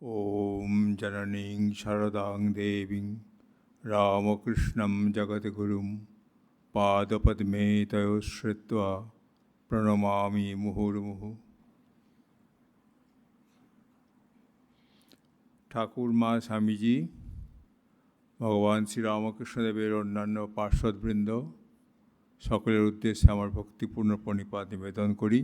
ॐ जननीं शारदां देवीं रामकृष्णं जगद्गुरुं पादपद्मे तयोः श्रित्वा প্রণমামি মুহুর্মুহু। ঠাকুর মা স্বামীজি, ভগবান শ্রীরামকৃষ্ণদেবের অন্যান্য পার্শ্বদবৃন্দ, সকলের উদ্দেশ্যে আমার ভক্তিপূর্ণ প্রণিপাত নিবেদন করি।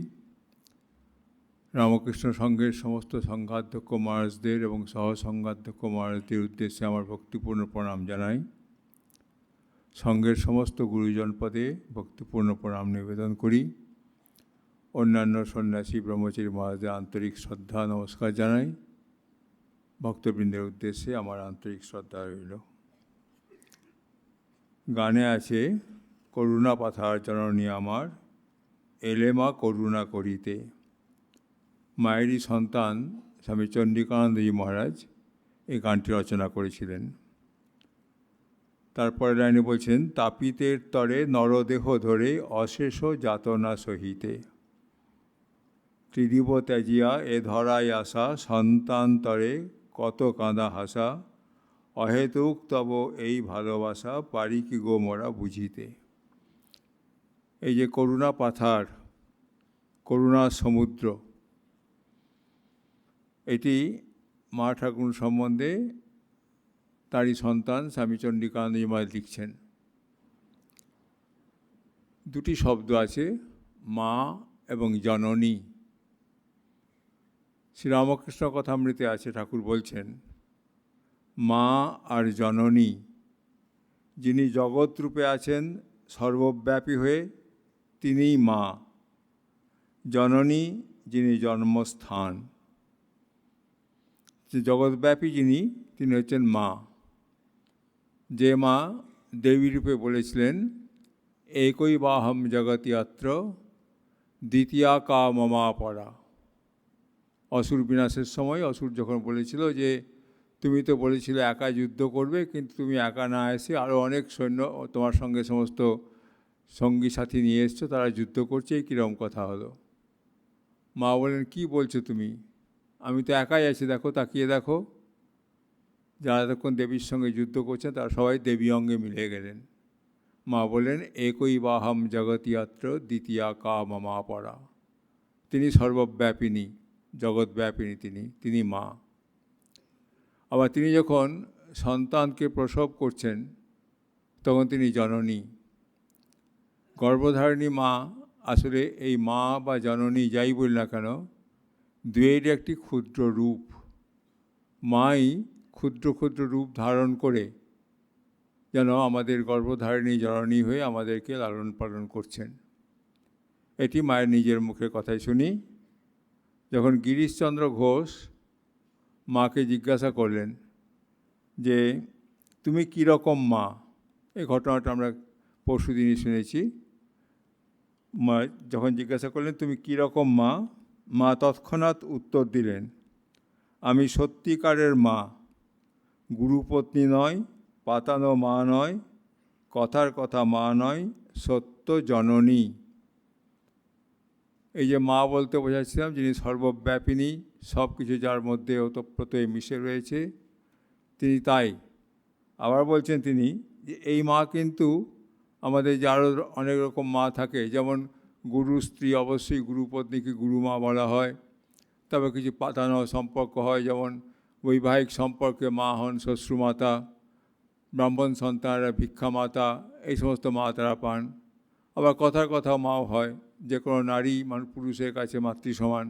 রামকৃষ্ণ সংঘের সমস্ত সংঘাধ্যক্ষ মহারাজদের এবং সহসংঘাধ্যক্ষ মহারাজদের উদ্দেশ্যে আমার ভক্তিপূর্ণ প্রণাম জানাই। সংঘের সমস্ত গুরুজন পদে ভক্তিপূর্ণ প্রণাম নিবেদন করি। অন্যান্য সন্ন্যাসী ব্রহ্মচারী মহারাজদের আন্তরিক শ্রদ্ধা নমস্কার জানাই। ভক্তবৃন্দের উদ্দেশ্যে আমার আন্তরিক শ্রদ্ধা রইল। গানে আছে, করুণা পাথার জননী আমার, এলে মা করুণা করিতে। মায়েরই সন্তান স্বামী চন্ডিকানন্দজি মহারাজ এই গানটি রচনা করেছিলেন। তারপরে লাইনে বলছেন, তাপিতের তরে নরদেহ ধরে অশেষ যাতনা সহিতে, ত্রিদিব ত্যাজিয়া এ ধরায় আসা সন্তান তরে কত কাঁদা হাসা, অহেতুক তব এই ভালোবাসা পারি কি গো মোরা বুঝিতে। এই যে করুণা পাথার, করুণার সমুদ্র, এটি মা ঠাকুর সম্বন্ধে তারই সন্তান স্বামী চন্ডিকানন্দজি মহারাজ লিখছেন। দুটি শব্দ আছে, মা এবং জননী। শ্রীরামকৃষ্ণ কথামৃতে আছে, ঠাকুর বলছেন, মা আর জননী, যিনি জগৎরূপে আছেন সর্বব্যাপী হয়ে তিনিই মা। জননী যিনি জন্মস্থান, জগৎব্যাপী যিনি, তিনি হচ্ছেন মা। যে মা দেবীরূপে বলেছিলেন, একই বাহম জগতি অত্র দ্বিতীয়া কা মমা পরা। অসুর বিনাশের সময় অসুর যখন বলেছিল যে তুমি তো বলেছিলে একা যুদ্ধ করবে, কিন্তু তুমি একা না এসে আরও অনেক সৈন্য তোমার সঙ্গে সমস্ত সঙ্গী সাথী নিয়ে এসছো, তারা যুদ্ধ করছে, এই কীরকম কথা হলো? মা বলেন, কি বলছো তুমি? আমি তো একাই আছি, দেখো, তাকিয়ে দেখো। যারা তখন দেবীর সঙ্গে যুদ্ধ করছেন তারা সবাই দেবী অঙ্গে মিলে গেলেন। মা বলেন, একই বাহম জগতি অত্র দ্বিতীয়া কা মমা পরা। তিনি সর্বব্যাপিনী, জগৎব্যাপিনী, তিনি মা। আবার তিনি যখন সন্তানকে প্রসব করছেন তখন তিনি জননী। গর্ভধারিণী মা আসলে এই মা বা জননী যাই বলি না কেন, দুয়ের একটি ক্ষুদ্র রূপ। মাই ক্ষুদ্র ক্ষুদ্র রূপ ধারণ করে যেন আমাদের গর্ভধারিণী জননী হয়ে আমাদেরকে লালন পালন করছেন। এটি মায়ের নিজের মুখের কথাই শুনি। যখন গিরিশচন্দ্র ঘোষ মাকে জিজ্ঞাসা করলেন যে তুমি কীরকম মা, এই ঘটনাটা আমরা পরশুদিনই শুনেছি। মা যখন জিজ্ঞাসা করলেন তুমি কীরকম মা, মা তৎক্ষণাৎ উত্তর দিলেন, আমি সত্যিকারের মা, গুরুপত্নী নয়, পাতানো মা নয়, কথার কথা মা নয়, সত্য জননী। এই যে মা বলতে বোঝাচ্ছিলাম যিনি সর্বব্যাপিনী, সব কিছু যার মধ্যে ওতপ্রোতই মিশে রয়েছে, তিনি তাই। আবার বলছেন তিনি যে এই মা কিন্তু আমাদের যে আরও অনেক রকম মা থাকে, যেমন গুরু স্ত্রী, অবশ্যই গুরুপত্নীকে গুরুমা বলা হয়। তবে কিছু পাতানো সম্পর্ক হয়, যেমন বৈবাহিক সম্পর্কে মা হন শ্বশ্রুমাতা, ব্রাহ্মণ সন্তানরা ভিক্ষা মাতা, এই সমস্ত মা তারা পান। আবার কথার কথাও মাও হয়, যে কোনো নারী পুরুষের কাছে মাতৃ সমান।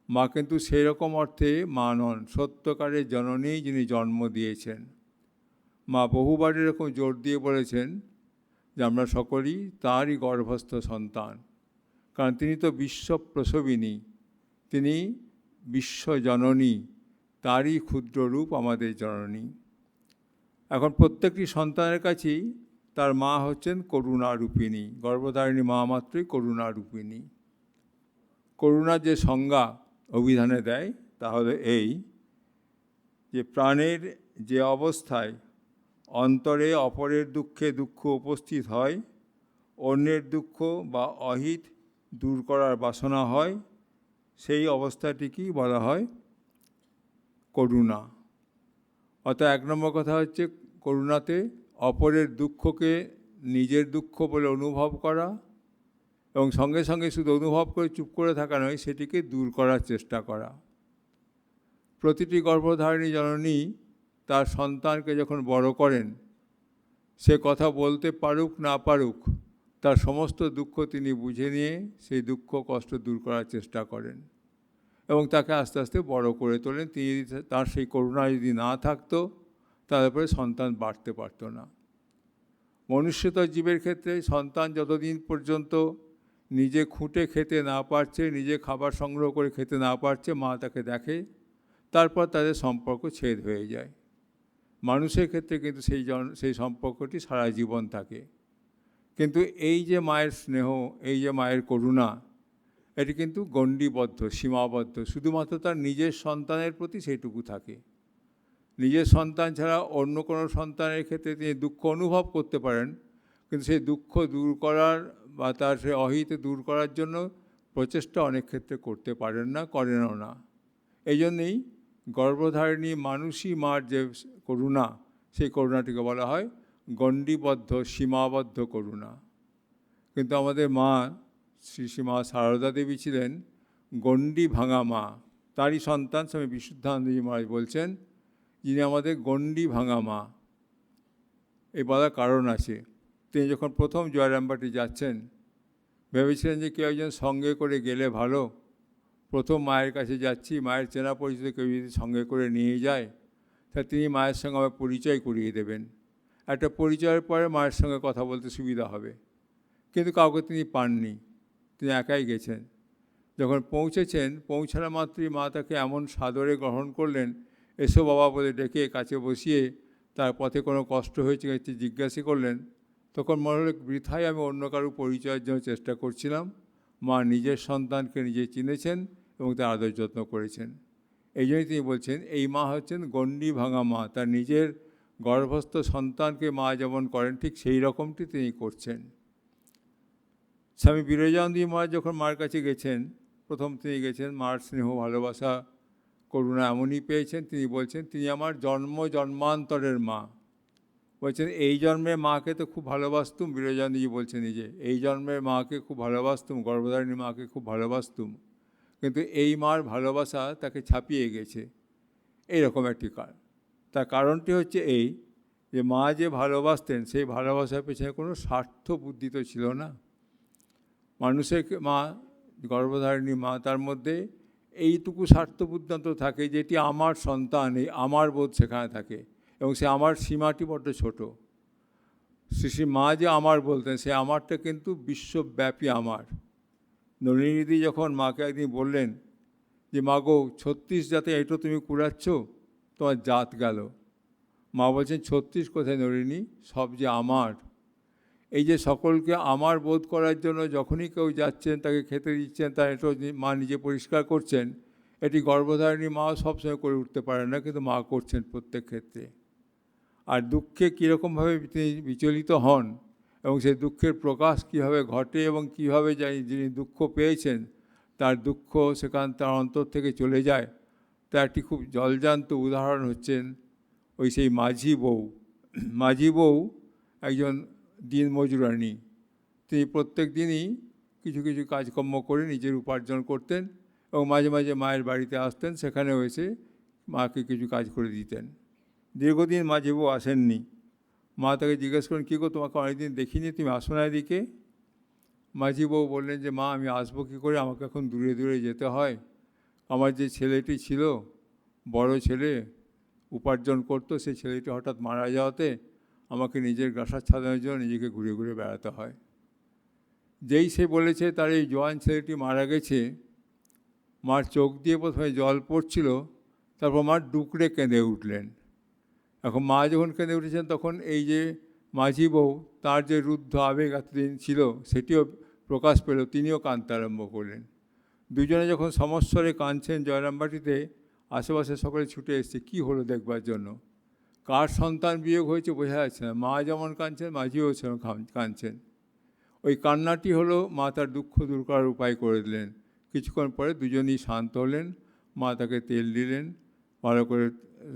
মা কিন্তু সেই রকম অর্থে মা নন, সত্যকারের জননী যিনি জন্ম দিয়েছেন। মা বহুবার এরকম জোর দিয়ে বলেছেন যে আমরা সকলেই তাঁরই গর্ভস্থ সন্তান, কারণ তিনি তো বিশ্বপ্রসবিনী, তিনি বিশ্বজননী, তারই ক্ষুদ্র রূপ আমাদের জননী। এখন প্রত্যেকটি সন্তানের কাছেই তার মা হচ্ছেন করুণারূপিণী। গর্ভধারিণী মা মাত্রই করুণারূপিণী। করুণার যে সংজ্ঞা অভিধানে দেয় তা হলো এই, যে প্রাণের যে অবস্থায় অন্তরে অপরের দুঃখে দুঃখ উপস্থিত হয়, অন্যের দুঃখ বা অহিত দূর করার বাসনা হয়, সেই অবস্থাটিকেই বলা হয় করুণা। অর্থাৎ 1 নম্বর কথা হচ্ছে করুণাতে অপরের দুঃখকে নিজের দুঃখ বলে অনুভব করা, এবং সঙ্গে সঙ্গে শুধু অনুভব করে চুপ করে থাকা নয়, সেটিকে দূর করার চেষ্টা করা। প্রতিটি গর্ভধারিণী জননী তার সন্তানকে যখন বড় করেন, সে কথা বলতে পারুক না পারুক, তার সমস্ত দুঃখ তিনি বুঝে নিয়ে সেই দুঃখ কষ্ট দূর করার চেষ্টা করেন এবং তাকে আস্তে আস্তে বড় করে তোলেন। তিনি তার সেই করুণা যদি না থাকতো, তারপরে সন্তান বাড়তে পারত না। মনুষ্যতর জীবের ক্ষেত্রে সন্তান যতদিন পর্যন্ত নিজে খুঁটে খেতে না পারছে, নিজে খাবার সংগ্রহ করে খেতে না পারছে, মা তাকে দেখে, তারপর তাদের সম্পর্ক ছেদ হয়ে যায়। মানুষের ক্ষেত্রে কিন্তু সেই সম্পর্কটি সারা জীবন থাকে। কিন্তু এই যে মায়ের স্নেহ, এই যে মায়ের করুণা, এটি কিন্তু গণ্ডিবদ্ধ, সীমাবদ্ধ, শুধুমাত্র তার নিজের সন্তানের প্রতি সেইটুকু থাকে। নিজের সন্তান ছাড়া অন্য কোনো সন্তানের ক্ষেত্রে তিনি দুঃখ অনুভব করতে পারেন, কিন্তু সেই দুঃখ দূর করার বা তার সেই অহিত দূর করার জন্য প্রচেষ্টা অনেক ক্ষেত্রে করতে পারেন না, করেনও না। এই জন্যেই গর্ভধারিণী মানুষই মার যে করুণা, সেই করুণাটিকে বলা হয় গণ্ডিবদ্ধ, সীমাবদ্ধ করুণা। কিন্তু আমাদের মা শ্রী মা সারদা দেবী ছিলেন গণ্ডি ভাঙা মা। তারই সন্তান স্বামী বিশুদ্ধানন্দজি মহারাজ বলছেন, যিনি আমাদের গণ্ডি ভাঙা মা। এই বলার কারণ আছে। তিনি যখন প্রথম জয়রামবাটি যাচ্ছেন, ভেবেছিলেন যে কেউ একজন সঙ্গে করে গেলে ভালো। প্রথম মায়ের কাছে যাচ্ছি, মায়ের চেনা পরিচিত কেউ যদি সঙ্গে করে নিয়ে যায়, তা তিনি মায়ের সঙ্গে আমার পরিচয় করিয়ে দেবেন। একটা পরিচয়ের পরে মায়ের সঙ্গে কথা বলতে সুবিধা হবে। কিন্তু কাউকে তিনি পাননি, তিনি একাই গেছেন। যখন পৌঁছেছেন, পৌঁছানো মাত্রই মা তাকে এমন সাদরে গ্রহণ করলেন, এসো বাবা বলে ডেকে কাছে বসিয়ে তার পথে কোনো কষ্ট হয়েছে জিজ্ঞাসা করলেন। তখন মনে হলো বৃথাই আমি অন্য কারো পরিচয়ের জন্য চেষ্টা করছিলাম। মা নিজের সন্তানকে নিজে চিনেছেন এবং তার আদর যত্ন করেছেন। এই জন্যই তিনি বলছেন, এই মা হচ্ছেন গণ্ডি ভাঙা মা। তার নিজের গর্ভস্থ সন্তানকে মা যেমন করেন, ঠিক সেই রকমটি তিনি করছেন। স্বামী বিরজানন্দজি মহারাজ যখন মার কাছে গেছেন, প্রথম তিনি গেছেন, মার স্নেহ ভালোবাসা করুণা এমনই পেয়েছেন, তিনি বলছেন তিনি আমার জন্ম জন্মান্তরের মা। বলছেন এই জন্মের মাকে তো খুব ভালোবাসতুম, বিরজানন্দজি বলছেন নিজে, এই জন্মের মাকে খুব ভালোবাসতুম, গর্ভধারিণী মাকে খুব ভালোবাসতুম, কিন্তু এই মার ভালোবাসা তাকে ছাপিয়ে গেছে। এইরকম একটি কারণ। তার কারণটি হচ্ছে এই যে মা যে ভালোবাসতেন, সেই ভালোবাসার পেছনে কোনো স্বার্থ বুদ্ধি তো ছিল না। মানুষের মা, গর্ভধারিণী মা, তার মধ্যে এইটুকু স্বার্থবুদ্ধান্ত থাকে যেটি আমার সন্তান, এই আমার বোধ সেখানে থাকে, এবং সে আমার সীমাটি বড্ড ছোট। শ্রী মা যে আমার বলতেন, সে আমারটা কিন্তু বিশ্বব্যাপী আমার। নলিনীদি যখন মাকে একদিন বললেন যে মা গো, 36 জাতে এটো তুমি কুড়াচ্ছ, তোমার জাত গেল। মা বলছেন 36 কোথায় নলিনী, সব যে আমার। এই যে সকলকে আমার বোধ করার জন্য যখনই কেউ যাচ্ছেন, তাকে খেতে দিচ্ছেন, তার এটো মা নিজে পরিষ্কার করছেন, এটি গর্ভধারিণী মাও সবসময় করে উঠতে পারেন না, কিন্তু মা করছেন প্রত্যেক ক্ষেত্রে। আর দুঃখে কীরকমভাবে তিনি বিচলিত হন এবং সেই দুঃখের প্রকাশ কীভাবে ঘটে এবং কীভাবে যিনি দুঃখ পেয়েছেন তার দুঃখ সেখান তার অন্তর থেকে চলে যায়, তার একটি খুব জলজান্ত উদাহরণ হচ্ছেন ওই সেই মাঝি বউ। মাঝি বউ একজন দিনমজুরানী। তিনি প্রত্যেক দিনই কিছু কিছু কাজকর্ম করে নিজের উপার্জন করতেন এবং মাঝে মাঝে মায়ের বাড়িতে আসতেন, সেখানেও এসে মাকে কিছু কাজ করে দিতেন। দীর্ঘদিন মাঝি বউ আসেননি। মা তাকে জিজ্ঞেস করেন, কী গো, তোমাকে অনেকদিন দেখিনি, তুমি আসো না এদিকে? মাঝি বউ বললেন যে মা, আমি আসবো কী করে, আমাকে এখন দূরে দূরে যেতে হয়। আমার যে ছেলেটি ছিল, বড় ছেলে, উপার্জন করতো, সেই ছেলেটি হঠাৎ মারা যাওয়াতে আমাকে নিজের গ্রাসার ছাড়ানোর জন্য নিজেকে ঘুরে ঘুরে বেড়াতে হয়। যেই সে বলেছে তার এই জোয়ান ছেলেটি মারা গেছে, মার চোখ দিয়ে প্রথমে জল পড়ছিল, তারপর মা ডুকরে কেঁদে উঠলেন। এখন মা যখন কেঁদে উঠেছেন, তখন এই যে মাঝি বউ, তার যে রুদ্ধ আবেগ এতদিন ছিল সেটিও প্রকাশ পেল, তিনিও কাঁদতে আরম্ভ করলেন। দুজনে যখন সমস্বরে কাঁদছেন জয়রামবাটিতে, আশেপাশে সকলে ছুটে এসছে কী হলো দেখবার জন্য। কার সন্তান বিয়োগ হয়েছে বোঝা যাচ্ছে না, মা যেমন কাঁদছেন, মাঝিও সেরকম কাঁদছেন। ওই কান্নাটি হলো মা তার দুঃখ দূর করার উপায় করে দিলেন। কিছুক্ষণ পরে দুজনেই শান্ত হলেন, মা তাকে তেল দিলেন, ভালো করে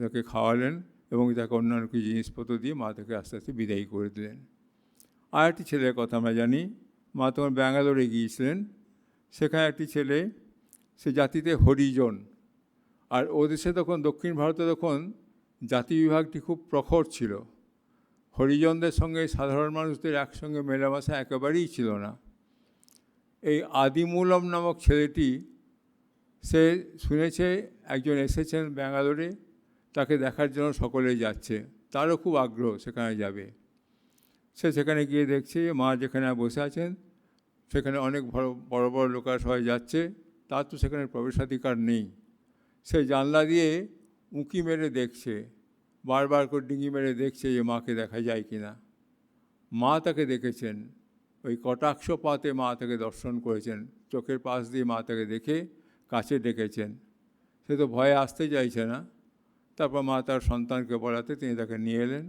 তাকে খাওয়ালেন এবং তাকে অন্যান্য কিছু জিনিসপত্র দিয়ে মা তাকে আস্তে আস্তে বিদায়ী করে দিলেন। আর একটি ছেলের কথা আমরা জানি, মা তখন ব্যাঙ্গালোরে গিয়েছিলেন। সেখানে একটি ছেলে, সে জাতিতে হরিজন, আর ও দেশে তখন দক্ষিণ ভারতে তখন জাতি বিভাগটি খুব প্রখর ছিল। হরিজনদের সঙ্গে সাধারণ মানুষদের একসঙ্গে মেলামেশা একেবারেই ছিল না। এই আদিমূলম নামক ছেলেটি, সে শুনেছে একজন এসেছেন ব্যাঙ্গালোরে, তাকে দেখার জন্য সকলেই যাচ্ছে, তারও খুব আগ্রহ সেখানে যাবে। সে সেখানে গিয়ে দেখছে মা যেখানে বসে আছেন সেখানে অনেক বড় বড় লোকেরা সবাই যাচ্ছে, তার তো সেখানে প্রবেশাধিকার নেই। সে জানলা দিয়ে উঁকি মেরে দেখছে, বারবার করে ডিঙি মেরে দেখছে যে মাকে দেখা যায় কি না। মা তাকে দেখেছেন, ওই কটাক্ষপাতে মা তাকে দর্শন করেছেন, চোখের পাশ দিয়ে মা তাকে দেখে কাছে ডেকেছেন। সে তো ভয়ে আসতে চাইছে না। তারপর মা তার সন্তানকে বলাতে তিনি তাকে নিয়ে এলেন।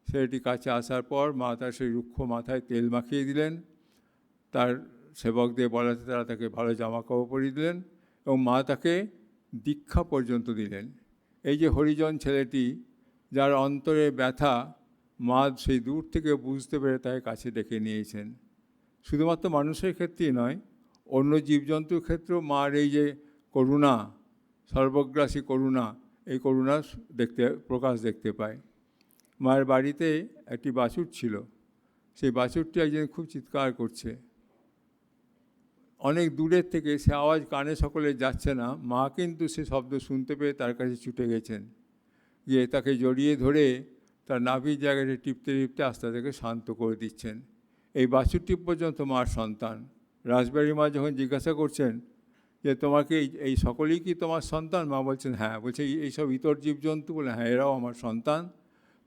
সেটি কাছে আসার পর মা তার সেই রুক্ষ মাথায় তেল মাখিয়ে দিলেন। তার সেবকদের বলাতে তারা তাকে ভালো জামাকাপড় পরিয়ে দিলেন এবং মা তাকে দীক্ষা পর্যন্ত দিলেন। এই যে হরিজন ছেলেটি, যার অন্তরে ব্যথা, মা সেই দূর থেকে বুঝতে পেরে তাকে কাছে ডেকে নিয়েছেন। শুধুমাত্র মানুষের ক্ষেত্রেই নয়, অন্য জীবজন্তুর ক্ষেত্রেও মার এই যে করুণা, সর্বগ্রাসী করুণা, এই করুণা প্রকাশ দেখতে পায়। মায়ের বাড়িতে একটি বাছুর ছিল। সেই বাছুরটি একজন খুব চিৎকার করছে। অনেক দূরের থেকে সে আওয়াজ কানে সকলে যাচ্ছে না, মা কিন্তু সে শব্দ শুনতে পেয়ে তার কাছে ছুটে গেছেন, গিয়ে তাকে জড়িয়ে ধরে তার নাভির জায়গাটা টিপতে টিপতে আস্তে থেকে শান্ত করে দিচ্ছেন। এই বাছুরটি পর্যন্ত মার সন্তান। রাজবাড়ির মা যখন জিজ্ঞাসা করছেন যে তোমাকে এই সকলেই কি তোমার সন্তান, মা বলছেন হ্যাঁ। বলছে এইসব ইতর জীবজন্তু, বলে হ্যাঁ এরাও আমার সন্তান,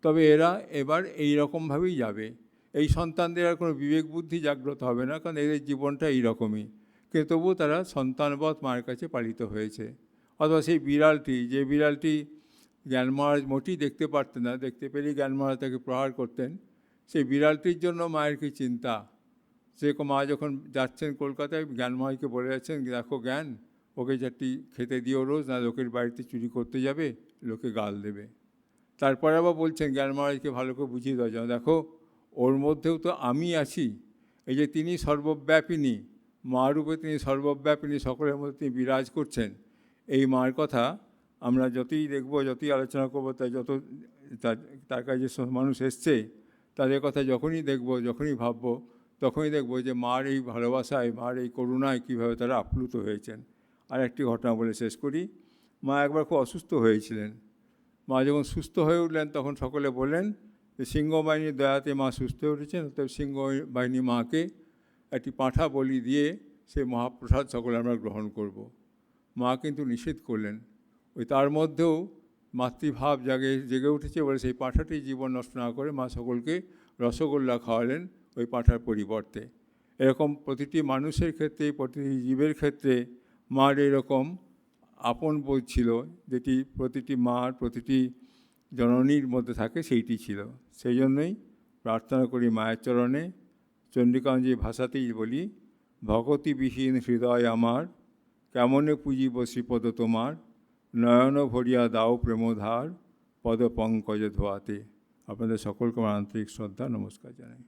তবে এরা এবার এই রকমভাবেই যাবে। এই সন্তানদের আর কোনো বিবেক বুদ্ধি জাগ্রত হবে না, কারণ এদের জীবনটা এইরকমই, কিন্তু তবুও তারা সন্তানবৎ মায়ের কাছে পালিত হয়েছে। অথবা সেই বিড়ালটি, যে বিড়ালটি জ্ঞান মহারাজ মোটেই দেখতে পারতেন না, দেখতে পেলেই জ্ঞান মহারাজ তাকে প্রহার করতেন, সেই বিড়ালটির জন্য মায়ের কি চিন্তা। সে মা যখন যাচ্ছেন কলকাতায়, জ্ঞান মহারাজকে বলে যাচ্ছেন, দেখো জ্ঞান, ওকে চারটি খেতে দিও রোজ, না লোকের বাড়িতে চুরি করতে যাবে, লোকে গাল দেবে। তারপরে আবার বলছেন জ্ঞান মহারাজকে ভালো করে বুঝিয়ে দেওয়ার জন্য, দেখো ওর মধ্যেও তো আমি আছি। এই যে তিনি সর্বব্যাপিনী, মা রূপে তিনি সর্বব্যাপিনী, সকলের মধ্যে তিনি বিরাজ করছেন। এই মার কথা আমরা যতই দেখব, যতই আলোচনা করব, তাই যত তার কাছে মানুষ এসছে তাদের কথা যখনই দেখব, যখনই ভাবব, তখনই দেখব যে মার এই ভালোবাসায়, মার এই করুণায় কীভাবে তারা আপ্লুত হয়েছেন। আর একটি ঘটনা বলে শেষ করি। মা একবার খুব অসুস্থ হয়েছিলেন। মা যখন সুস্থ হয়ে উঠলেন তখন সকলে বললেন যে সিংহবাহিনীর দয়াতে মা সুস্থ হয়ে উঠেছেন, অতএব সিংহবাহিনী মাকে একটি পাঁঠা বলি দিয়ে সেই মহাপ্রসাদ সকলে আমরা গ্রহণ করব। মা কিন্তু নিষেধ করলেন। ওই তার মধ্যেও মাতৃভাব জেগে উঠেছে বলে সেই পাঁঠাটি জীবন নষ্ট না করে মা সকলকে রসগোল্লা খাওয়ালেন ওই পাঁঠার পরিবর্তে। এরকম প্রতিটি মানুষের ক্ষেত্রে, প্রতিটি জীবের ক্ষেত্রে মার এরকম আপন বোধ ছিল, যেটি প্রতিটি মার, প্রতিটি জননীর মধ্যে থাকে, সেইটি ছিল। সেই জন্যই প্রার্থনা করি মায়ের চরণে, চণ্ডিকাঞ্জলি ভাষাতেই বলি, ভগতিবিহীন হৃদয় আমার, কেমনে পুজিব শ্রীপদ তোমার, নয়ন ভরিয়া দাও প্রেমধার, পদ পঙ্কজ ধোয়াতে। আপনাদের সকলকে আমার আন্তরিক শ্রদ্ধা নমস্কার জানাই।